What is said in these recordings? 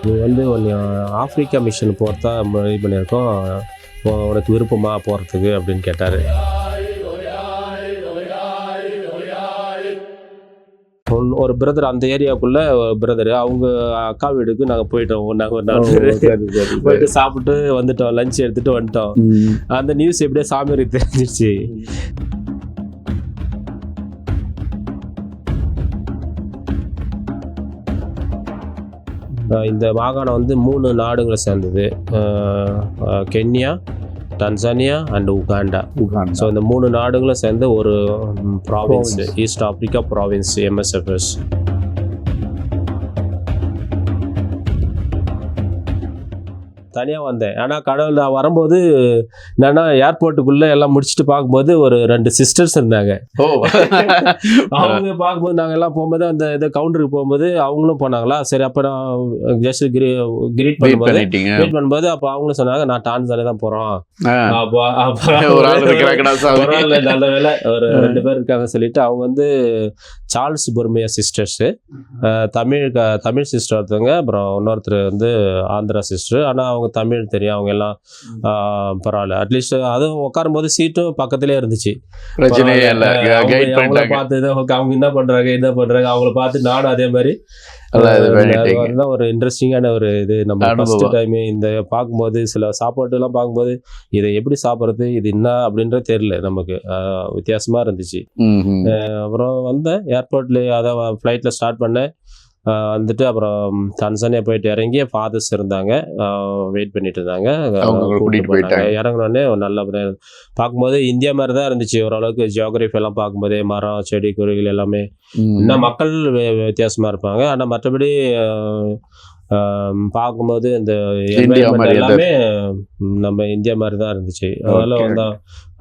நீ வந்து ஒன்று ஆப்பிரிக்கா மிஷன் போகிறதா ரெடி பண்ணியிருக்கோம், உனக்கு விருப்பமா போகிறதுக்கு அப்படின்னு கேட்டார். ஒரு பிரதர் அந்த ஏரியாவுக்குள்ள பிரதர், அவங்க அக்கா வீடுக்கு நாங்கள் போயிட்டோம். நாங்கள் ஒரு நாள் போயிட்டு சாப்பிட்டு வந்துட்டோம், லஞ்ச் எடுத்துட்டு வந்துட்டோம். அந்த நியூஸ் எப்படியே சாமியாருக்கு தெரிஞ்சிருச்சு. இந்த மாகாணம் வந்து 3 நாடுகளை சேர்ந்தது, Kenya, Tanzania and Uganda. So இந்த 3 நாடுகளும் சேர்ந்து ஒரு province, East Africa province, MSFS. தனியாக வந்தேன். ஆனால் கடவுள் நான் வரும்போது என்னன்னா, ஏர்போர்ட்டுக்குள்ளே எல்லாம் முடிச்சுட்டு பார்க்கும்போது ஒரு 2 சிஸ்டர்ஸ் இருந்தாங்க. அவங்க பார்க்கும்போது நாங்கள் எல்லாம் போகும்போது அந்த இது கவுண்டருக்கு போகும்போது அவங்களும் போனாங்களா. சரி, அப்போ நான் ஜஸ்ட் கிரீட் பண்ணும்போது அப்போ அவங்களும் சொன்னாங்க, நான் டான்சானியா தான் போகிறோம். நல்ல வேலை ஒரு 2 பேர் இருக்காங்க சொல்லிட்டு அவங்க வந்து சார்ல்ஸ் பொறுமையா சிஸ்டர்ஸு, தமிழ் சிஸ்டர் ஒருத்தவங்க, அப்புறம் இன்னொருத்தர் வந்து ஆந்திரா சிஸ்டர். ஆனால் அவங்க தமிழ் தெரியும், அவங்க எல்லாம் பரவாயில்ல. அட்லீஸ்ட் அதுவும் உட்காரும் போது சீட்டும் பக்கத்துலேயே இருந்துச்சு. அவங்கள பார்த்து அவங்க என்ன பண்றாங்க அவங்கள பார்த்து நானும் அதே மாதிரி ஒரு இன்ட்ரெஸ்டிங்கான ஒரு இது. நம்ம ஃபர்ஸ்ட் டைம் இந்த பார்க்கும்போது சில சாப்பாடு எல்லாம் பார்க்கும்போது இதை எப்படி சாப்பிட்றது, இது என்ன அப்படின்றது தெரியல நமக்கு, வித்தியாசமா இருந்துச்சு. அப்புறம் வந்தேன் ஏர்போர்ட்ல, அதான் ஃப்ளைட்ல ஸ்டார்ட் பண்ணேன். வந்துட்டு அப்புறம் டான்சானியா போயிட்டு இறங்கி ஃபாதர்ஸ் இருந்தாங்க, வெயிட் பண்ணிட்டு இருந்தாங்க. இறங்கினோடனே நல்ல பார்க்கும்போது இந்தியா மாதிரி தான் இருந்துச்சு ஓரளவுக்கு. ஜியோகிராஃபி எல்லாம் பார்க்கும்போதே மரம் செடி கொடிகள் எல்லாமே, இன்னும் மக்கள் வித்தியாசமா இருப்பாங்க. ஆனால் மற்றபடி பார்க்கும்போது இந்த எல்லாமே நம்ம இந்தியா மாதிரி தான் இருந்துச்சு. அதனால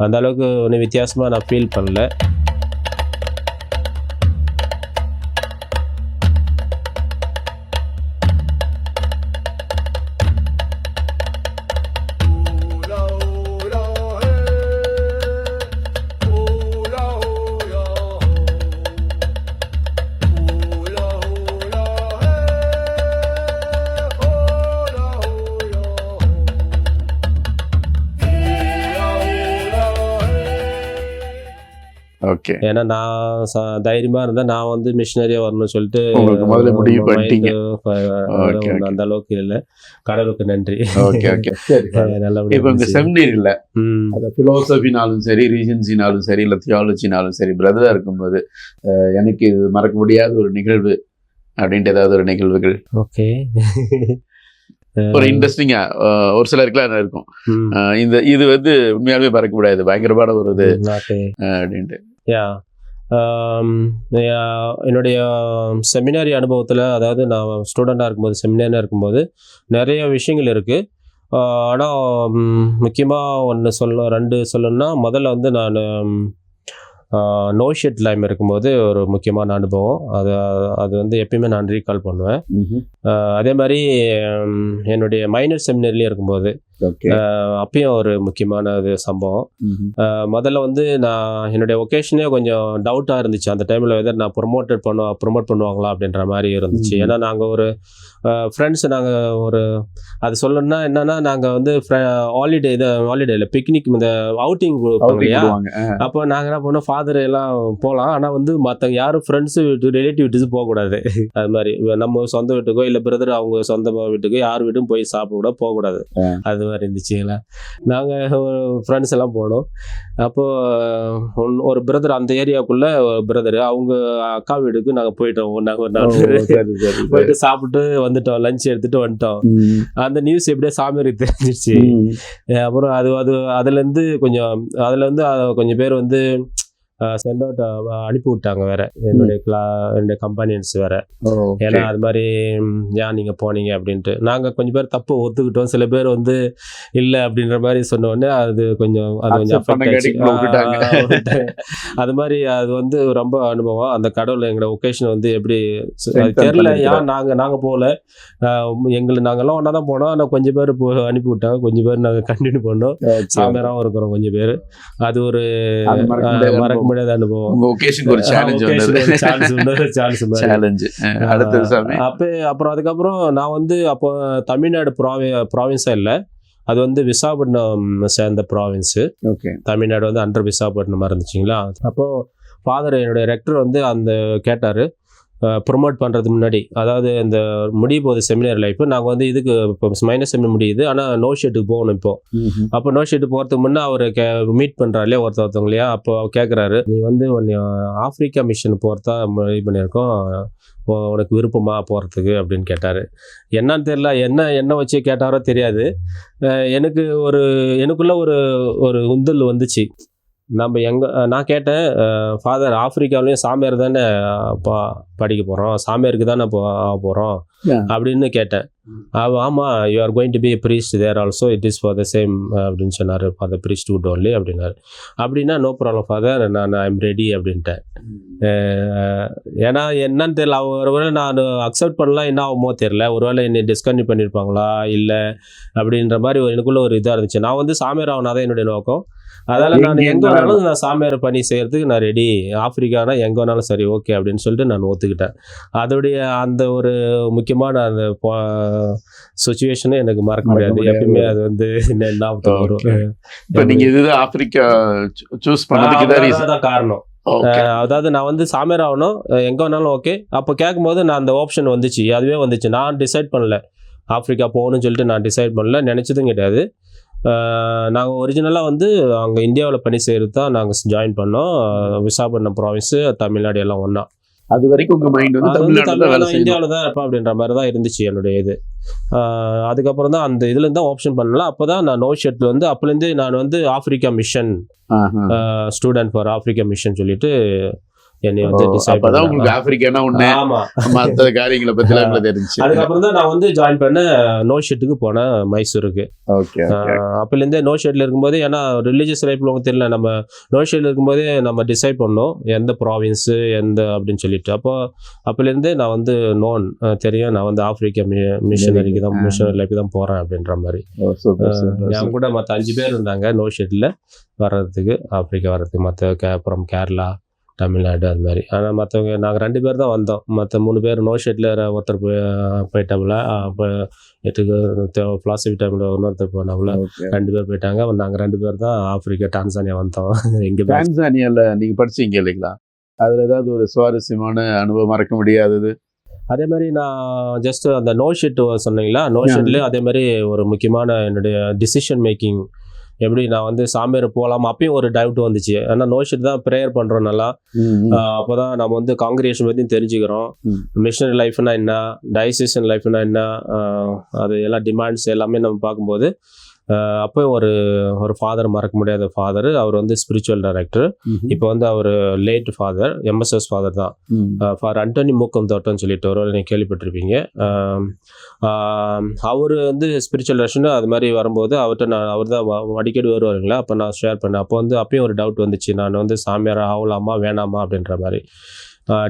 அந்த அளவுக்கு ஒன்றும் வித்தியாசமா நான் ஃபீல் பண்ணல. ஏன்னா நான் தைரியமா இருந்தேன், நான் வந்து மிஷினரியா வரணும்னு சொல்லிட்டு அந்த அளவுக்கு இல்லை. கடவுளுக்கு நன்றி. பிலோசபினாலும் சரி, ரீஜன்சினாலும் சரி, இல்லை தியாலஜினாலும் சரி, பிரதரா இருக்கும்போது எனக்கு இது மறக்க முடியாத ஒரு நிகழ்வு அப்படின்ட்டு ஏதாவது ஒரு நிகழ்வுகள் ஓகே ஒரு இன்ட்ரெஸ்டிங்கா ஒரு சிலருக்குலாம் இருக்கும். இது வந்து உண்மையாலுமே மறக்க முடியாது, பயங்கரமான ஒரு இது அப்படின்ட்டு. என்னுடைய செமினாரி அனுபவத்தில், அதாவது நான் ஸ்டூடெண்டாக இருக்கும்போது, செமினாரியாக இருக்கும்போது நிறைய விஷயங்கள் இருக்குது. ஆனால் முக்கியமாக 2 சொல்லணும்னா, முதல்ல வந்து நான் நோஷெட் லைம் இருக்கும்போது ஒரு முக்கியமான அனுபவம். அது வந்து எப்பயுமே நான் ரீகால் பண்ணுவேன். அதே மாதிரி என்னுடைய மைனர் செமினரிலையும் இருக்கும்போது அப்பயும் ஒரு முக்கியமான சம்பவம். முதல்ல வந்து நான் என்னுடைய ஒகேஷனே கொஞ்சம் டவுட்டாக இருந்துச்சு அந்த டைமில், வெதர் நான் ப்ரொமோட் பண்ணுவாங்களா அப்படின்ற மாதிரி இருந்துச்சு. ஏன்னா நாங்கள் ஒரு ஃப்ரெண்ட்ஸ், நாங்கள் ஒரு அது சொல்லணும்னா என்னன்னா, நாங்கள் வந்து ஹாலிடேல பிக்னிக், இந்த அவுட்டிங் கொடுப்பாங்க இல்லையா, அப்போ நாங்கள் என்ன பண்ணோம், ஃபாதர் எல்லாம் போகலாம், ஆனால் வந்து மற்றவங்க யாரும் ஃப்ரெண்ட்ஸு வீட்டு ரிலேட்டிவ் வீட்டுக்கு போகக்கூடாது. அது மாதிரி நம்ம சொந்த வீட்டுக்கோ இல்லை பிரதர் அவங்க சொந்த வீட்டுக்கோ யார் வீட்டும் போய் சாப்பிட போகக்கூடாது. அது மாதிரி இருந்துச்சுங்களா. நாங்கள் ஃப்ரெண்ட்ஸ் எல்லாம் போனோம். அப்போது ஒரு பிரதர் அந்த ஏரியாவுக்குள்ள பிரதர், அவங்க அக்கா வீடுக்கு நாங்கள் போயிட்டோம். நாங்கள் ஒரு நாள் போயிட்டு சாப்பிட்டு வந்துட்டோம், லஞ்ச் எடுத்துட்டு வந்துட்டோம். அந்த நியூஸ் எப்படியே சாமியாருக்கு தெரிஞ்சிருச்சு. அப்புறம் அதுலேருந்து கொஞ்சம் பேர் வந்து சென்ட் அவுட் அனுப்பி விட்டாங்க வேற, என்னுடைய கம்பெனியன்ஸ் வேற. ஏன்னா அது மாதிரி ஏன் நீங்க போனீங்க அப்படின்ட்டு நாங்கள் கொஞ்சம் பேர் தப்பு ஒத்துக்கிட்டோம். சில பேர் வந்து இல்லை அப்படின்ற மாதிரி சொன்ன உடனே அது கொஞ்சம் அஃபெக்ட் ஆச்சு. அது மாதிரி அது வந்து ரொம்ப அனுபவம். அந்த கடவுள் எங்களோட ஒகேஷன் வந்து எப்படி தெரியல, ஏன் நாங்கள் போகல, நாங்கெல்லாம் ஒன்றா தான் போனோம். ஆனால் கொஞ்சம் பேர் அனுப்பி விட்டாங்க, கொஞ்சம் பேர் நாங்கள் கண்டினியூ பண்ணோம். சாமியாராகவும் இருக்கிறோம் கொஞ்சம் பேர். அது ஒரு மறக்க முடியாத அனுபவம். உங்க ஒகேஷனுக்கு ஒரு சேலஞ்ச் அடுத்தது சாமி. அப்புறம் அதுக்கப்புறம் நான் வந்து அப்போ தமிழ்நாடு ப்ராவின்ஸா இல்லை, அது வந்து விசாகப்பட்டினம் சேர்ந்த ப்ராவின்ஸு. ஓகே. தமிழ்நாடு வந்து அண்டர் விசாகப்பட்டினமாக இருந்துச்சுங்களா. அப்போது ஃபாதர் என்னுடைய ரெக்டர் வந்து அந்த கேட்டார் ப்ரொமோட் பண்ணுறதுக்கு முன்னாடி, அதாவது இந்த முடிய போகுது செமினார் லைஃப், நாங்கள் வந்து இதுக்கு இப்போ மைனஸ் செமினார் முடியுது, ஆனால் நோ ஷெட்டுக்கு போகணும் இப்போது. அப்போ நோ ஷெட்டு போகிறதுக்கு முன்னே அவர் மீட் பண்ணுறாரு இல்லையா ஒருத்தவங்களையா. அப்போ கேட்குறாரு, நீ வந்து ஆஃப்ரிக்கா மிஷன் போகிறதா இது பண்ணியிருக்கோம், உனக்கு விருப்பமா போகிறதுக்கு அப்படின்னு கேட்டார். என்னன்னு தெரியல, என்ன வச்சு கேட்டாரோ தெரியாது. எனக்குள்ள ஒரு உந்தல் வந்துச்சு. நான் கேட்டேன், ஃபாதர் ஆஃப்ரிக்காவிலையும் சாமியார் தானே படிக்க போகிறோம், சாமியாருக்கு தானே போகிறோம் அப்படின்னு கேட்டேன். ஆமாம், you are going to be priest there also, it is for the same அப்படின்னு சொன்னார். For the priest would only அப்படின்னாரு. அப்படின்னா no problem father, I am ready அப்படின்ட்டேன். ஏன்னா என்னன்னு தெரியல, ஒருவேளை நான் அக்செப்ட் பண்ணலாம், என்ன ஆகுமோ தெரியல, ஒருவேளை என்னை டிஸ்கன்டினியூ பண்ணியிருப்பாங்களா இல்லை அப்படின்ற மாதிரி எனக்குள்ள ஒரு இதாக இருந்துச்சு. நான் வந்து சாமியார் ஆகணாதான் என்னுடைய நோக்கம். அதனால் நான் எங்கே வேணாலும் நான் சாமியார் பணி செய்கிறதுக்கு நான் ரெடி, ஆஃப்ரிக்கானா எங்கே வேணாலும் சரி ஓகே அப்படின்னு சொல்லிட்டு நான் ஒத்துக்கிட்டேன். அதோடைய அந்த ஒரு முக்கியமான அந்த சுச்சுவேஷனை எனக்கு மறக்க முடியாது. எப்பயுமே அது வந்து ஞாபகத்துக்கு வரும். இப்போ நீங்கள் இதுதான் ஆஃப்ரிக்கா சூஸ் பண்ணதுக்கு தான் காரணம். அதாவது நான் வந்து சாமியார் ஆகணும், எங்கே வேணாலும் ஓகே. அப்போ கேட்கும்போது நான் அந்த ஆப்ஷன் வந்துச்சு, அதுவே வந்துச்சு. நான் டிசைட் பண்ணல ஆஃப்ரிக்கா போகணும்னு சொல்லிட்டு, நான் டிசைட் பண்ணல, நினச்சதும் கிடையாது. நாங்கள் ஒரிஜினலாக வந்து அங்கே இந்தியாவில் பணி செய்கிறது தான் நாங்கள் ஜாயின் பண்ணோம். விசாகப்பட்டினம் ப்ராவின்ஸு, தமிழ்நாடு எல்லாம் ஒன்றா. அது வரைக்கும் உங்கள் மைண்ட் வந்து இந்தியாவில் தான் இருப்பேன் அப்படின்ற மாதிரி தான் இருந்துச்சு என்னுடைய இது. அதுக்கப்புறம் தான் அந்த இதுலேருந்து தான் ஆப்ஷன் பண்ணல. அப்போ தான் நான் நோ ஷெட்டில் வந்து அப்போலேருந்து நான் வந்து Africa mission student for Africa mission சொல்லிட்டு என்னை வந்து டிசைட் பண்ணேன். உங்களுக்கு ஆப்பிரிக்கானா ஒண்ணு, மற்ற காரியங்களை பத்திலாம் தெரிஞ்சு அதுக்கப்புறம் தான் நான் வந்து ஜாயின் பண்ண நோ ஷெட்டுக்கு போனேன் மைசூருக்கு. அப்போலேருந்தே நோ ஷெட்ல இருக்கும்போது, ஏன்னா ரிலீஜியஸ் லைஃப்ல உங்களுக்கு தெரியல, நம்ம நோ ஷெட்ல இருக்கும்போதே நம்ம டிசைட் பண்ணோம் எந்த ப்ராவின்ஸு எந்த அப்படின்னு சொல்லிட்டு. அப்போலேருந்தே நான் வந்து தெரியும், நான் வந்து ஆஃப்ரிக்கா மிஷனரிக்கு தான், மிஷனரி லைஃப் தான் போகிறேன் அப்படின்ற மாதிரி. என் கூட மற்ற 5 பேர் இருந்தாங்க நோ ஷெட்டில் வர்றதுக்கு, ஆஃப்ரிக்கா வர்றதுக்கு, அப்புறம் கேரளா, தமிழ்நாடு அது மாதிரி. ஆனால் மற்றவங்க நாங்கள் 2 பேர் தான் வந்தோம். மற்ற 3 பேர் நோ ஷெட்டில் ஒருத்தர் போயிட்டாப்புல, அப்போ ஃபிலாசபி டைமில் இன்னொருத்தர் போனாப்புல, 2 பேர் போயிட்டாங்க. நாங்கள் 2 பேர் தான் ஆஃப்ரிக்கா டான்சானியா வந்தோம். எங்கே டான்சானியாவில் நீங்கள் படிச்சீங்க இல்லைங்களா? அதில் ஏதாவது ஒரு சுவாரஸ்யமான அனுபவம் மறக்க முடியாதது? அதே மாதிரி நான் ஜஸ்ட் அந்த நோ ஷெட் சொன்னீங்களா, நோ ஷெட்லேயே அதே மாதிரி ஒரு முக்கியமான என்னுடைய டிசிஷன் மேக்கிங், எப்படி நான் வந்து சாமியார் போகலாம், அப்பயும் ஒரு டவுட் வந்துச்சு. ஏன்னா நோ ஷெட் தான் ப்ரேயர் பண்ணுறோம் நல்லா. அப்போ தான் நம்ம வந்து காங்கிரிகேஷன் பற்றியும் தெரிஞ்சுக்கிறோம், மிஷனரி லைஃப்னா என்ன, டயசிஷன் லைஃப்னா என்ன, அது எல்லாம் டிமாண்ட்ஸ் எல்லாமே நம்ம பார்க்கும்போது, அப்போ ஒரு ஃபாதர், மறக்க முடியாத ஃபாதர். அவர் வந்து ஸ்பிரிச்சுவல் டைரக்டர். இப்போ வந்து அவர் லேட் ஃபாதர், MSS ஃபாதர் தான், ஃபார் அண்டோனி மூக்கம் தோட்டம்னு சொல்லிட்டு ஒரு நீங்கள் கேள்விப்பட்டிருப்பீங்க. அவர் வந்து ஸ்பிரிச்சுவல் டைரக்ஷன் அது மாதிரி வரும்போது அவர் தான் அடிக்கடி வருவாருங்களா. அப்போ நான் ஷேர் பண்ணேன். அப்போ வந்து அப்பயும் ஒரு டவுட் வந்துச்சு, நான் வந்து சாமியார் ஆகலாமா வேணாமா அப்படின்ற மாதிரி.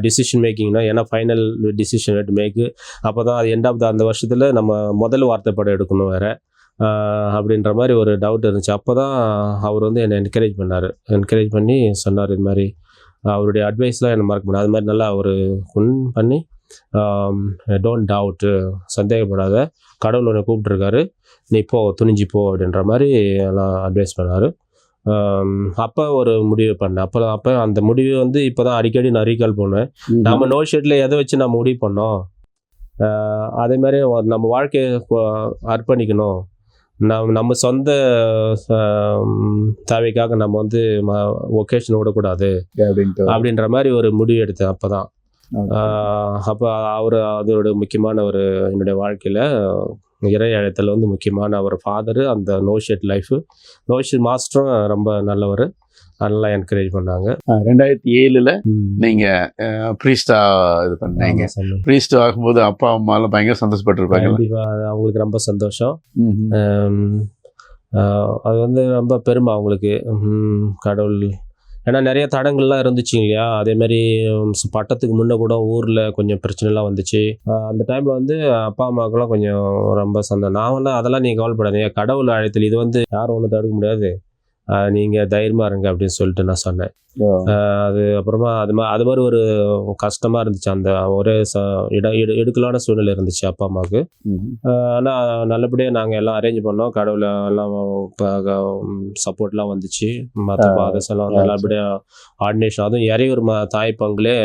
டிசிஷன் மேக்கிங்னா ஏன்னா ஃபைனல் டிசிஷன் மேக்கு. அப்போ தான் அது எண்ட் ஆஃப் அந்த வருஷத்தில் நம்ம முதல் வார்த்தை படம் எடுக்கணும் வேறு அப்படின்ற மாதிரி ஒரு டவுட் இருந்துச்சு. அப்போ தான் அவர் வந்து என்னை என்கரேஜ் பண்ணி சொன்னார், இது மாதிரி அவருடைய அட்வைஸ்லாம் என்னை மறக்க முடியாது. அது மாதிரி நல்லா அவர் பண்ணி, டோன்ட் டவுட்டு, சந்தேகப்படாத, கடவுள் உன்னை கூப்பிட்டுருக்காரு, நீ துணிஞ்சு போ அப்படின்ற மாதிரி எல்லாம் அட்வைஸ் பண்ணார். அப்போ ஒரு முடிவு பண்ணேன். அப்போ அந்த முடிவு வந்து இப்போ தான் அடிக்கடி நான் ரீகால் பண்ணுவேன். நம்ம நோ ஷெட்டில் எதை வச்சு நம்ம முடிவு பண்ணோம், அதே மாதிரி நம்ம வாழ்க்கையை அர்ப்பணிக்கணும், நம்ம சொந்த தேவைக்காக நம்ம வந்து ஒகேஷன் விடக்கூடாது அப்படின்ற மாதிரி ஒரு முடிவு எடுத்தேன். அப்போ அதோட முக்கியமான என்னுடைய வாழ்க்கையில் இறை அழைத்தல் வந்து முக்கியமான ஒரு ஃபாதரு. அந்த நோ ஷெட் லைஃபு, நோ ஷெட் மாஸ்டரும் ரொம்ப நல்லவர், நல்லா என்கரேஜ் பண்ணாங்க. 2007 நீங்கள் ப்ரீஸ்டா இது பண்ணீங்க. ப்ரீஸ்ட் ஆகும்போது அப்பா அம்மாலாம் பயங்கர சந்தோஷப்பட்டிருப்பாங்க. கண்டிப்பாக அவங்களுக்கு ரொம்ப சந்தோஷம். அது வந்து ரொம்ப பெருமை அவங்களுக்கு. கடவுள், ஏன்னா நிறைய தடங்கள்லாம் இருந்துச்சு இல்லையா. அதேமாதிரி பட்டத்துக்கு முன்னே கூட ஊரில் கொஞ்சம் பிரச்சனைலாம் வந்துச்சு. அந்த டைமில் வந்து அப்பா அம்மாவுக்குலாம் கொஞ்சம் ரொம்ப நான் வந்து அதெல்லாம் நீங்கள் கவலைப்படாதீங்க, கடவுள் அழைத்தல் இது வந்து யாரும் ஒன்றும் தடுக்க முடியாது, நீங்கள் தைரியமாக இருங்க அப்படின்னு சொல்லிட்டு நான் சொன்னேன். அது அப்புறமா அது மாதிரி ஒரு கஷ்டமாக இருந்துச்சு. அந்த ஒரே எடுக்கலான சூழ்நிலை இருந்துச்சு அப்பா அம்மாவுக்கு. ஆனால் நல்லபடியாக நாங்கள் எல்லாம் அரேஞ்ச் பண்ணோம். கடவுள் எல்லாம் சப்போர்ட்லாம் வந்துச்சு. மற்ற ஃபாதர்ஸ் எல்லாம் நல்லபடியாக ஆர்டினேஷன், அதுவும் இறையூர் தாய் பங்குலே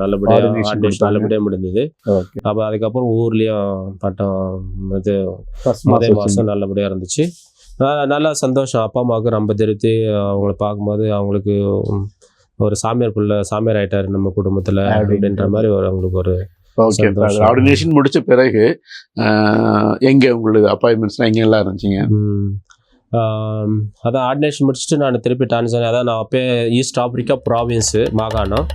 நல்லபடியாக ஆர்டினேஷன் நல்லபடியாக முடிந்தது. அப்போ அதுக்கப்புறம் ஊர்லேயும் பட்டம் இது முதல் மாதம் நல்லபடியாக இருந்துச்சு. நல்லா சந்தோஷம். அப்பா அம்மாவுக்கு ரொம்ப திருப்தி. அவங்கள பார்க்கும்போது அவங்களுக்கு ஒரு சாமியார் ஆயிட்டாரு நம்ம குடும்பத்தில் அப்படின்ற மாதிரி அவங்களுக்கு ஒரு ஆர்டினேஷன் முடிச்ச பிறகு எங்கே உங்களுக்கு அப்பாயின்மெண்ட்ஸ்லாம் எங்கெல்லாம் இருந்துச்சிங்க? அதான் ஆர்டினேஷன் முடிச்சுட்டு நான் திருப்பி டான்சானியா, அதான் நான் அப்போ ஈஸ்ட் ஆப்பிரிக்கா ப்ராவின்ஸு மாகாணம்.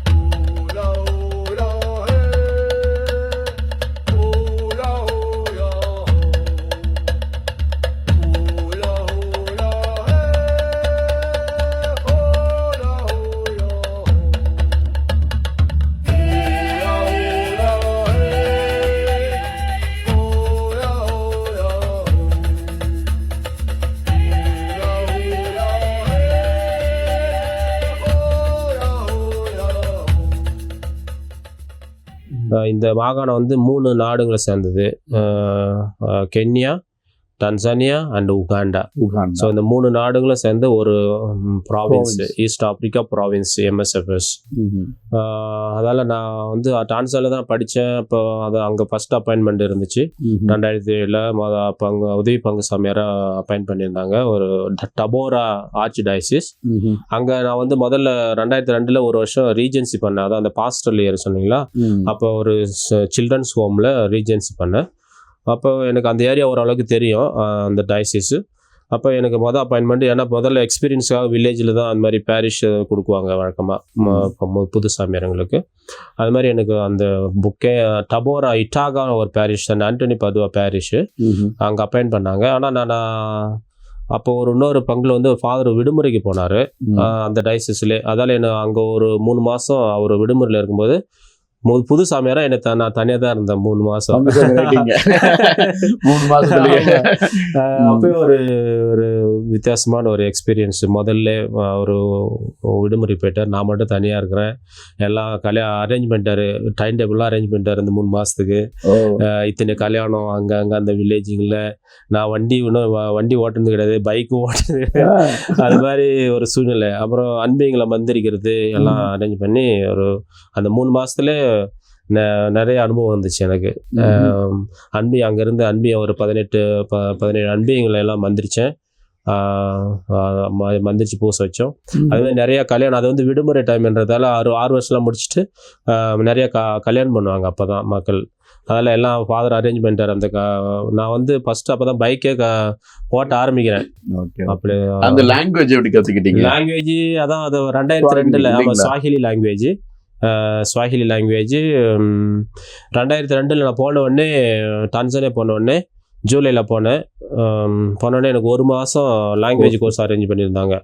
இந்த மாகாணம் வந்து 3 நாடுகளை சேர்ந்தது. Kenya, Tanzania and Uganda. So இந்த 3 நாடுகளும் சேர்ந்து ஒரு province, East Africa province MSFS. அதால் நான் வந்து டான்சானியா தான் படித்தேன். இப்போ அது அங்கே ஃபஸ்ட் அப்பாயின்மெண்ட் இருந்துச்சு 2007. அப்போ அங்கே உதவி பங்கு சாமியாராக அப்பாயின்ட் பண்ணியிருந்தாங்க ஒரு டபோரா ஆர்ச் டயசிஸ். அங்கே நான் வந்து முதல்ல 2002 ஒரு வருஷம் ரீஜென்சி பண்ணேன். அதான் அந்த பாஸ்டல் இயர் சொன்னீங்களா, அப்போ ஒரு சில்ட்ரன்ஸ் ஹோமில் ரீஜென்சி பண்ணேன். அப்போ எனக்கு அந்த ஏரியா ஓரளவுக்கு தெரியும், அந்த டயசிஸு. அப்போ எனக்கு அப்பாயின்மெண்ட், ஏன்னா முதல்ல எக்ஸ்பீரியன்ஸாக வில்லேஜில் தான் அந்த மாதிரி பேரிஷ் கொடுக்குவாங்க வழக்கமாக புது சாமியாரங்களுக்கு. அது மாதிரி எனக்கு அந்த புக்கே டபோரா இட்டாகா ஒரு பேரிஷ், அந்த ஆண்டனி பதுவா பேரிஷு, அங்கே அப்பாயின்ட் பண்ணாங்க. ஆனால் நான் அப்போ இன்னொரு பங்கில் வந்து ஃபாதர் விடுமுறைக்கு போனார் அந்த டயசிஸ்லேயே. அதால் என்ன அங்கே ஒரு 3 மாதம் அவர் விடுமுறையில் இருக்கும்போது புது சாமியாரா என்ன நான் தனியாக தான் இருந்தேன் 3 மாதம். அப்போ ஒரு வித்தியாசமான ஒரு எக்ஸ்பீரியன்ஸ். முதல்ல ஒரு விடுமுறை போயிட்டார், நான் மட்டும் தனியாக இருக்கிறேன். எல்லாம் அரேஞ்ச் பண்ணிட்டாரு, டைம் டேபிள்லாம் அரேஞ்ச் பண்ணிட்டாரு இந்த 3 மாதத்துக்கு. இத்தனை கல்யாணம் அங்கே அந்த வில்லேஜிங்கில். நான் வண்டி ஓட்டுறது கிடையாது, பைக்கும் ஓட்டுறது, அது மாதிரி ஒரு சூழ்நிலை. அப்புறம் அன்பிங்களை மந்திரிக்கிறது எல்லாம் அரேஞ்ச் பண்ணி அந்த 3 மாதத்துல நிறைய அனுபவம் வந்துச்சு எனக்கு. அங்கேருந்து ஒரு 17 அன்பிங்களை எல்லாம் மந்திரிச்சேன், மந்திரிச்சு பூச வச்சோம். அது மாதிரி நிறைய கல்யாணம். அது வந்து விடுமுறை டைம்ன்றதால 6 வருஷம்லாம் முடிச்சுட்டு நிறைய கல்யாணம் பண்ணுவாங்க அப்போ தான் மக்கள். அதில் எல்லாம் ஃபாதர் அரேஞ்ச் பண்ணிட்டார். நான் வந்து ஃபர்ஸ்ட் அப்போ தான் பைக்கே ஓட்ட ஆரம்பிக்கிறேன். அப்படி அந்த லாங்குவேஜ் எப்படி கற்றுக்கிட்டீங்க? லாங்குவேஜ் அதான் அது 2002 ஆமாம், ஸ்வாஹிலி லாங்குவேஜ் 2002 நான் போன உடனே டான்சானியா போன உடனே ஜூலையில் போனோடனே எனக்கு 1 மாதம் லாங்குவேஜ் கோர்ஸ் அரேஞ்ச் பண்ணியிருந்தாங்க.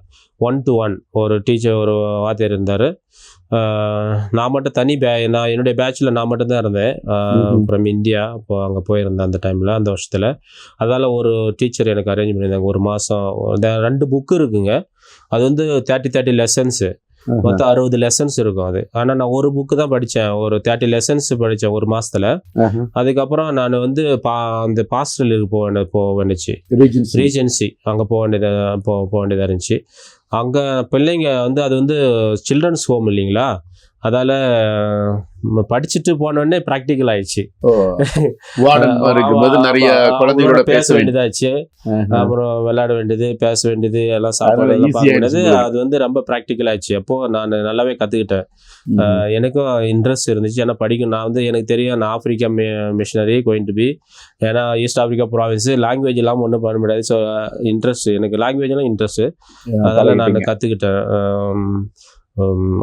1-to-1 ஒரு டீச்சர், ஒரு வாத்தியார் இருந்தார். நான் மட்டும் நான் என்னுடைய பேட்சில் நான் மட்டும்தான் இருந்தேன் ஃப்ரம் இந்தியா. இப்போ அங்கே போயிருந்தேன் அந்த டைமில், அந்த வருஷத்தில். அதால் ஒரு டீச்சர் எனக்கு அரேஞ்ச் பண்ணியிருந்தாங்க 1 மாதம். 2 புக்கு இருக்குங்க. அது வந்து 30 லெசன்ஸு, மொத்தம் 60 லெசன்ஸ் இருக்கும் அது. ஆனால் நான் ஒரு புக்கு தான் படித்தேன், ஒரு 30 லெசன்ஸ் படித்தேன் 1 மாதத்தில். அதுக்கப்புறம் நான் வந்து அந்த பாஸ்டலுக்கு போக வேண்டிச்சு, ரீஜென்சி அங்கே போக வேண்டியதாக இருந்துச்சு. அங்கே பிள்ளைங்க வந்து அது வந்து சில்ட்ரன்ஸ் ஹோம் இல்லைங்களா, அதால் படிச்சுட்டு போனோடனே ப்ராக்டிக்கல் ஆயிடுச்சு. நிறைய குழந்தைகளோட பேச வேண்டியதாச்சு, அப்புறம் விளையாட வேண்டியது, பேச வேண்டியது, எல்லாம் சாப்பாடு பார்க்க வேண்டியது. அது வந்து ரொம்ப ப்ராக்டிக்கல் ஆயிடுச்சு. அப்போ நான் நல்லாவே கற்றுக்கிட்டேன். எனக்கும் இன்ட்ரெஸ்ட் இருந்துச்சு. ஏன்னா நான் வந்து எனக்கு தெரியும், நான் Africa missionary going to be. ஏன்னா ஈஸ்ட் ஆப்பிரிக்கா ப்ராவின்ஸு லாங்குவேஜ் இல்லாமல் ஒன்றும் பண்ண முடியாது. ஸோ இன்ட்ரெஸ்ட், எனக்கு லாங்குவேஜ்லாம் இன்ட்ரெஸ்ட்டு. அதனால் நான் கற்றுக்கிட்டேன்.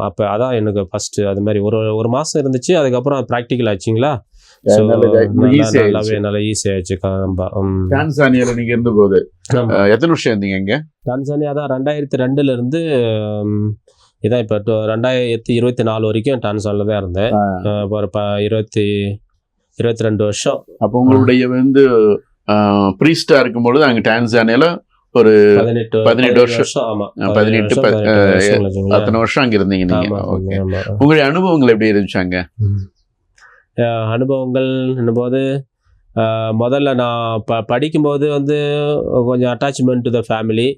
அப்போ அதான் எனக்கு ஃபஸ்ட்டு அது மாதிரி ஒரு மாதம் இருந்துச்சு. அதுக்கப்புறம் ப்ராக்டிக்கல் ஆச்சுங்களா, நல்லா ஈஸி ஆயிடுச்சு. டான்சானியாவில் நீங்கள் இருந்தபோது எத்தனை வருஷம் இருந்தீங்க இங்கே? டான்சானியா தான் 2002 இதான் இப்போ 2024 வரைக்கும் டான்சானில் தான் இருந்தேன். ஒரு 22 வருஷம். அப்போ உங்களுடைய வந்து ப்ரீஸ்டாக இருக்கும்பொழுது அங்கே டான்சானியாவில் ஒரு 18 வருஷம். ஆமா, 18 அத்தனை வருஷம் அங்க இருந்தீங்க நீங்க. ஓகே. உங்களுடைய அனுபவங்கள் எப்படி இருந்துச்சாங்க? அனுபவங்கள் என்னும்போது முதல்ல நான் படிக்கும்போது வந்து கொஞ்சம் attachment to the family.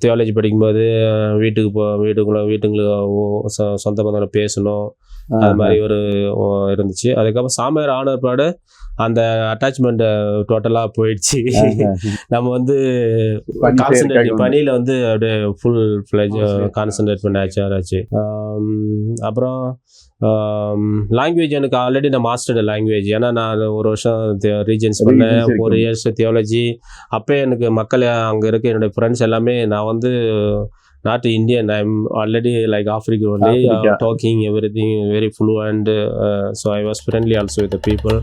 Theology படிக்கும்போது வீட்டுக்குள்ள சொந்த பந்தங்களை பேசணும், அது மாதிரி ஒரு இருந்துச்சு. அதுக்கப்புறம் சாமியார் ஆன பாடு அந்த அட்டாச்மெண்ட் டோட்டலாக போயிடுச்சு. நம்ம வந்து கான்சன்ட்ரேட் பணியில் வந்து அப்படியே ஃபுல் ஃப்ளெஜ் கான்சன்ட்ரேட் பண்ண ஆச்சு. அப்புறம் லாங்குவேஜ் எனக்கு ஆல்ரெடி நான் மாஸ்டர்டு லாங்குவேஜ். ஏன்னா நான் ஒரு வருஷம் ரீஜன்ஸ் பண்ணேன், ஒரு இயர்ஸ் தியாலஜி. அப்போ எனக்கு மக்கள் அங்கே இருக்க என்னுடைய ஃப்ரெண்ட்ஸ் எல்லாமே நான் வந்து not Indian, I'm already like African only, talking everything very fluent, so I was friendly also with the people.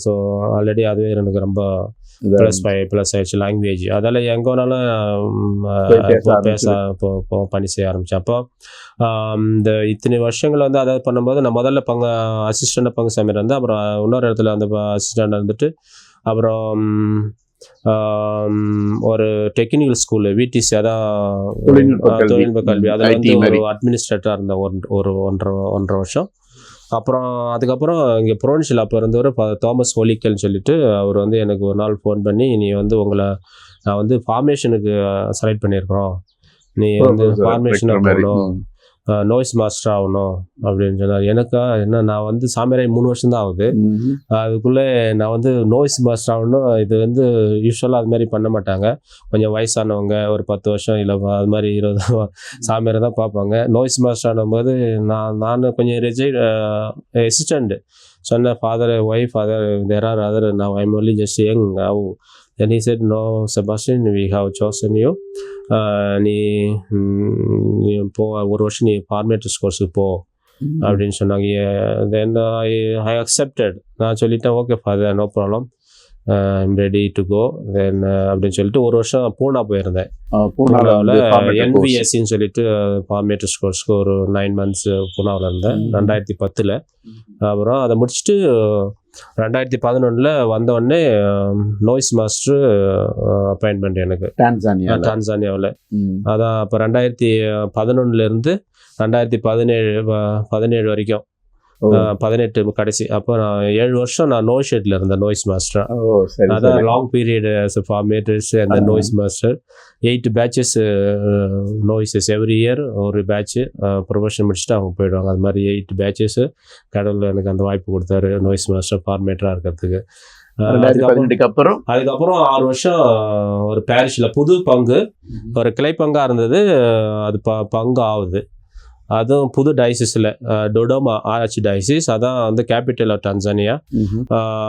So already அதுவே எனக்கு ரொம்ப ப்ளஸ் ஆயிடுச்சு லாங்குவேஜ். அதால் எங்கே வேணாலும் பணி செய்ய ஆரம்பித்தேன். அப்போ இந்த இத்தனை வருஷங்கள் வந்து அதை பண்ணும்போது நான் முதல்ல அசிஸ்டண்டாக பங்கு சாமியார் இருந்தேன். அப்புறம் இன்னொரு இடத்துல அந்த அசிஸ்டண்டாக இருந்துட்டு அப்புறம் ஒரு டெக்னிக்கல் ஸ்கூலு VTC, அதான் தொழில்நுட்ப கல்வி, அதில் வந்து ஒரு அட்மினிஸ்ட்ரேட்டராக இருந்தேன் ஒரு ஒன்றரை வருஷம். அப்புறம் அதுக்கப்புறம் இங்கே ப்ரோன்ஷில் அப்போ இருந்தவர் தாமஸ் ஒலிக்கல்னு சொல்லிட்டு அவர் வந்து எனக்கு ஒரு நாள் ஃபோன் பண்ணி, நீ வந்து நான் வந்து ஃபார்மேஷனுக்கு செலக்ட் பண்ணியிருக்கிறோம், நீ வந்து ஃபார்மேஷனாக போகணும், நோய்ஸ் மாஸ்டர் ஆகணும் அப்படின்னு சொன்னார். எனக்கா என்ன, நான் வந்து சாமியாராய் 3 வருஷம் தான் ஆகுது, அதுக்குள்ளே நான் வந்து நோய்ஸ் மாஸ்டர் ஆகணும். இது வந்து யூஸ்வலாக அது மாதிரி பண்ண மாட்டாங்க. கொஞ்சம் வயசானவங்க ஒரு 10 வருஷம் இல்லை அது மாதிரி 20 சாமியாரை தான் பார்ப்பாங்க. நோய்ஸ் மாஸ்டர் ஆனும்போது நான் கொஞ்சம் ஹெசிஸ்டண்ட் சொன்னேன். Father there are other, now I'm only just young now. Then he said, no Sebastian, we have chosen you. நீ போ, ஒரு வருஷம் நீ ஃபார்மேட்டர்ஸ் கோர்ஸுக்கு போ அப்படின்னு சொன்னாங்க. Then I accepted. நான் சொல்லிட்டேன், okay father, no problem, I'm ready to go. Then அப்படின்னு சொல்லிட்டு ஒரு வருஷம் பூனா போயிருந்தேன். பூனாவில் NVSCன்னு சொல்லிட்டு ஃபார்மேட்டர்ஸ் கோர்ஸ்க்கு ஒரு 9 months பூனாவில் இருந்தேன் 2010. அப்புறம் அதை முடிச்சுட்டு 2011 வந்தவுடனே நோய்ஸ் மாஸ்டர் அப்பாயின்மெண்ட் எனக்கு டான்சானியாவில். அதான் அப்போ 2011 2017 வரைக்கும் 18 கடைசி. அப்போ நான் 7 வருஷம் நான் நோய்ஷெட்டில் இருந்தேன் நோய்ஸ் மாஸ்டர். அதான் லாங் பீரியட் ஃபார்மேட்டர்ஸ் அந்த novice master. 8 batches novices every year ஒரு பேட்ச் ப்ரொஃபஷன் முடிச்சுட்டு அவங்க போயிடுவாங்க. அது மாதிரி 8 batches கடவுள் எனக்கு அந்த வாய்ப்பு கொடுத்தாரு நோய்ஸ் மாஸ்டர் ஃபார்மேட்டராக இருக்கிறதுக்கு. அதுக்கப்புறம் 6 வருஷம் ஒரு பாரிஷில் புது பங்கு, ஒரு கிளை பங்காக இருந்தது, அது பங்கு ஆகுது. அதுவும் புது டயசிஸில் டொடோமா ஆராய்ச்சி டயசிஸ், அதான் வந்து கேபிட்டல் ஆஃப் டான்சானியா.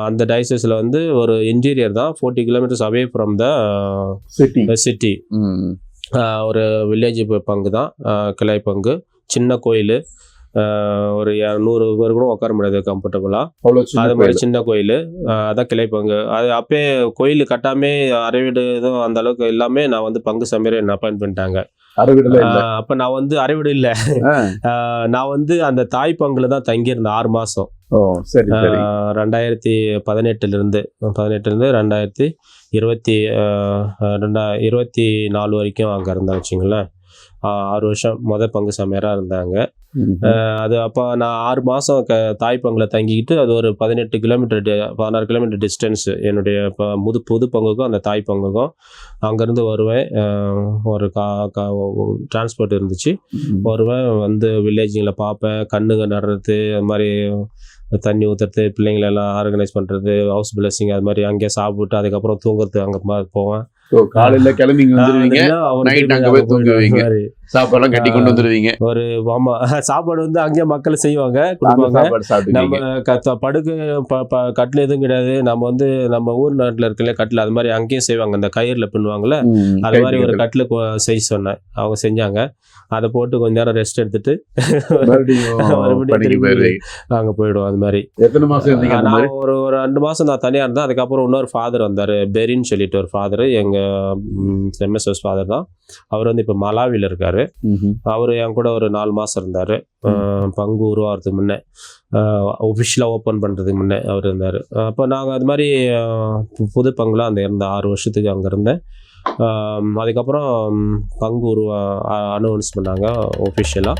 அந்த டயசிஸில் வந்து ஒரு இன்டீரியர் தான், 40 kilometers away from the city. ஒரு வில்லேஜ் பங்கு தான், கிளை பங்கு, சின்ன கோயில், ஒரு 100 பேர் கூட உட்கார முடியாது கம்ஃபர்டபுளாக. அது மாதிரி சின்ன கோயில், அதான் கிளை பங்கு. அது அப்பே கோயில் கட்டாமே அரைவீடு எதுவும் அந்த அளவுக்கு எல்லாமே நான் வந்து பங்கு சமையல் என்ன அப்பாயின்ட் பண்ணிட்டாங்க. அப்ப நான் வந்து அரைவீடு இல்லை, நான் வந்து அந்த தாய் பங்குல தான் தங்கியிருந்தேன் 6 மாசம். 2018 2024 வரைக்கும் அங்கே இருந்தேன் வச்சுங்களேன். 6 வருஷம் பங்கு சமையராக இருந்தாங்க. அது அப்போ நான் 6 மாதம் தாய் பங்கில் தங்கிக்கிட்டு, அது ஒரு 16 கிலோமீட்டர் டிஸ்டன்ஸ் என்னுடைய புது பங்குக்கும் அந்த தாய் பங்குக்கும். அங்கேருந்து வருவேன், ஒரு டிரான்ஸ்போர்ட் இருந்துச்சு, வருவேன், வந்து வில்லேஜிங்கில் பார்ப்பேன், கண்ணுங்க நடுறது, அது மாதிரி தண்ணி ஊற்றுறது, பிள்ளைங்களெல்லாம் ஆர்கனைஸ் பண்ணுறது, ஹவுஸ் பிளஸிங், அது மாதிரி அங்கேயே சாப்பிட்டு அதுக்கப்புறம் தூங்குறது அங்கே போவேன். காலையில் கிளம்பிங்க வந்துருவீங்க, நைட் அங்கே போய் தூங்குவீங்க. சாப்பாடுலாம் கட்டி கொண்டு வந்துருவீங்க. ஒரு ஆமா சாப்பாடு வந்து அங்கேயே மக்கள் செய்வாங்க, கொடுப்பாங்க. நம்ம கட்டில் எதுவும் கிடையாது. நம்ம வந்து நம்ம ஊர் நாட்டில் இருக்கல கட்டில் அது மாதிரி அங்கேயும் செய்வாங்க. அந்த கயிறுல பின்னுவாங்கல்ல, அது மாதிரி ஒரு கட்டில் செய்ய சொன்னேன். அவங்க செஞ்சாங்க. அதை போட்டு கொஞ்ச நேரம் ரெஸ்ட் எடுத்துட்டு அங்க போயிடுவோம். அது மாதிரி எத்தனை மாசம் நான் ஒரு 2 மாசம் நான் தனியா இருந்தேன். அதுக்கப்புறம் இன்னொரு ஃபாதர் வந்தாரு, பெரின்னு சொல்லிட்டு ஒரு ஃபாதர், எங்க எம்எஸ்எஸ் ஃபாதர் தான். அவர் வந்து இப்ப மலாவில இருக்காரு. அவரு என் கூட ஒரு 4 மாசம் இருந்தாரு. பங்கு உருவாகிறதுக்கு முன்னே, ஒஃபிஷியலாக ஓப்பன் பண்ணுறதுக்கு முன்னே அவர் இருந்தார். அப்போ நாங்கள் அது மாதிரி புது பங்குலாம் அந்த இருந்த 6 வருஷத்துக்கு அங்கே இருந்தேன். அதுக்கப்புறம் பங்கு அனௌன்ஸ் பண்ணாங்க ஒஃபிஷியலாக.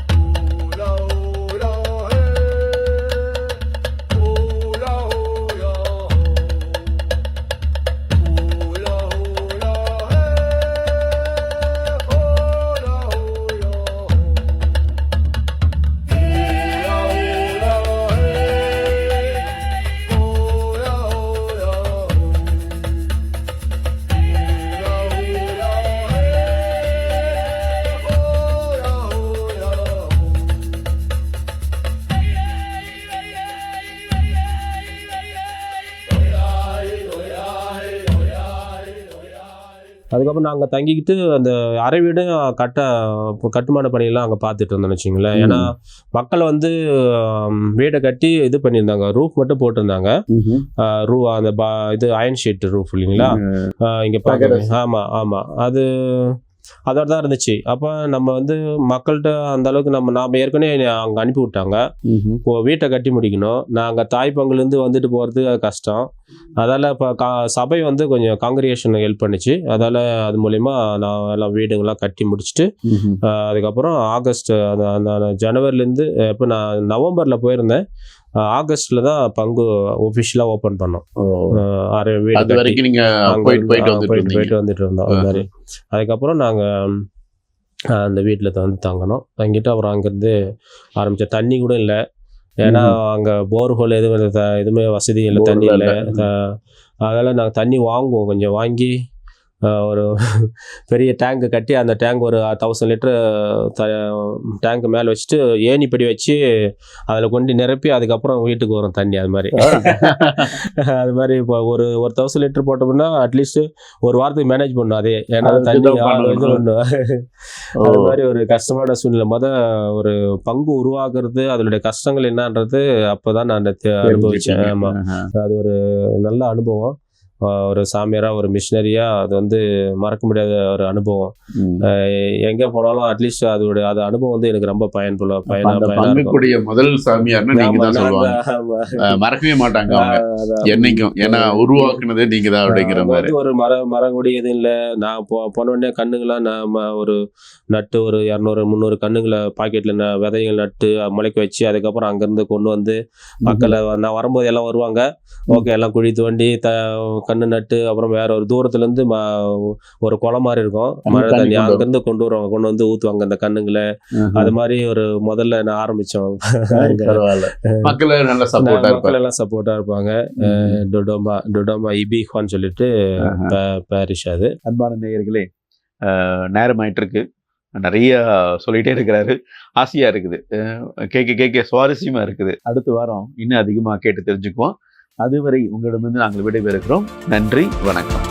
அதுக்கப்புறம் நாங்கள் தங்கிக்கிட்டு அந்த அறை வீடு கட்டுமான பணியெல்லாம் அங்கே பார்த்துட்டு இருந்தோம்னு வச்சுங்களேன். ஏன்னா மக்களை வந்து வீடை கட்டி இது பண்ணியிருந்தாங்க, ரூஃப் மட்டும் போட்டிருந்தாங்க. அந்த இது அயன் ஷீட் ரூஃப் இல்லைங்களா இங்கே பார்க்க. ஆமாம் அதோட தான் இருந்துச்சு. அப்போ நம்ம வந்து மக்கள்கிட்ட அந்த அளவுக்கு நாம் ஏற்கனவே அங்கே அனுப்பி விட்டாங்க. இப்போ வீட்டை கட்டி முடிக்கணும். நாங்கள் தாய் பங்குலேருந்து வந்துட்டு போகிறது கஷ்டம். அதால் இப்போ சபை வந்து கொஞ்சம் காங்கிரிகேஷன் ஹெல்ப் பண்ணிச்சு. அதால் அது மூலிமா நான் எல்லாம் வீடுங்கள்லாம் கட்டி முடிச்சுட்டு அதுக்கப்புறம் ஆகஸ்ட் அந்த ஜனவரிலேருந்து இப்போ நான் நவம்பரில் போயிருந்தேன். ஆகஸ்ட்ல தான் பங்கு ஒஃபிஷியலாக ஓப்பன் பண்ணோம். போயிட்டு வந்துட்டு இருந்தோம். அது மாதிரி அதுக்கப்புறம் நாங்கள் அந்த வீட்டில் வந்து தங்கினோம். தங்கிட்டு அப்புறம் அங்கேருந்து ஆரம்பித்த தண்ணி கூட இல்லை. ஏன்னா அங்கே போர்ஹோல் எதுவுமே வசதி இல்லை, தண்ணி இல்லை. அதனால் நாங்கள் தண்ணி வாங்குவோம், கொஞ்சம் வாங்கி ஒரு பெரிய டேங்கு கட்டி அந்த டேங்க் ஒரு 1000 லிட்டரு டேங்க்கு மேலே வச்சுட்டு ஏணிப்படி வச்சு அதில் கொண்டு நிரப்பி அதுக்கப்புறம் வீட்டுக்கு வரும் தண்ணி. அது மாதிரி அது மாதிரி இப்போ ஒரு 1000 லிட்டர் போட்டோம்னா அட்லீஸ்ட் ஒரு வாரத்துக்கு மேனேஜ் பண்ணும். அதே ஏன்னா தண்ணி ஒன்று அது மாதிரி ஒரு கஷ்டமான சூழ்நிலை. ஒரு பங்கு உருவாக்குறது அதனுடைய கஷ்டங்கள் என்னன்றது அப்போதான் நான் அனுபவித்தேன். ஆமாம், அது ஒரு நல்ல அனுபவம். ஒரு சாமியாராக ஒரு மிஷினரியா அது வந்து மறக்க முடியாத ஒரு அனுபவம். எங்கே போனாலும் அட்லீஸ்ட் அதோட அனுபவம் வந்து எனக்கு ரொம்ப பயன்படக்கூடிய முதல் சாமியார்னு நீங்க தான் சொல்லுவாங்க. மறக்கவே மாட்டாங்க என்னைக்கும், ஏன்னா உருவாக்குனதே நீங்க தான் அப்படிங்கிற மாதிரி. ஒரு மரங்கொடி எதுவும் இல்லை. நான் போன உடனே கண்ணுங்களாம் நம்ம ஒரு நட்டு ஒரு 200-300 கண்ணுங்களை பாக்கெட்ல விதைகள் நட்டு முளைக்க வச்சு அதுக்கப்புறம் அங்கேருந்து கொண்டு வந்து மக்களை நான் வரும்போது எல்லாம் வருவாங்க. ஓகே, எல்லாம் குழி தோண்டி கண்ணு நட்டு அப்புறம் வேற ஒரு தூரத்துல இருந்து ஒரு குளம் மாதிரி இருக்கும், மழை தண்ணி அங்கிருந்து கொண்டு வருவாங்க, கொண்டு வந்து ஊத்துவாங்க அந்த கண்ணுங்களை. அது மாதிரி ஒரு முதல்ல நான் ஆரம்பிச்சோம். மக்கள் எல்லாம் சப்போர்ட்டா இருப்பாங்க. டொடோமா இபிஹான்னு சொல்லிட்டு பாரிஷ். அது அன்பான நேயர்களே, நேரமாயிட்டு இருக்கு. நிறைய சொல்லிட்டே இருக்கிறாரு, ஆசையா இருக்குது, கேட்க சுவாரஸ்யமா இருக்குது. அடுத்த வாரம் இன்னும் அதிகமாக கேட்டு தெரிஞ்சுக்குவோம். அதுவரை உங்களிடமிருந்து நாங்கள் விடைபெறுகிறோம். நன்றி, வணக்கம்.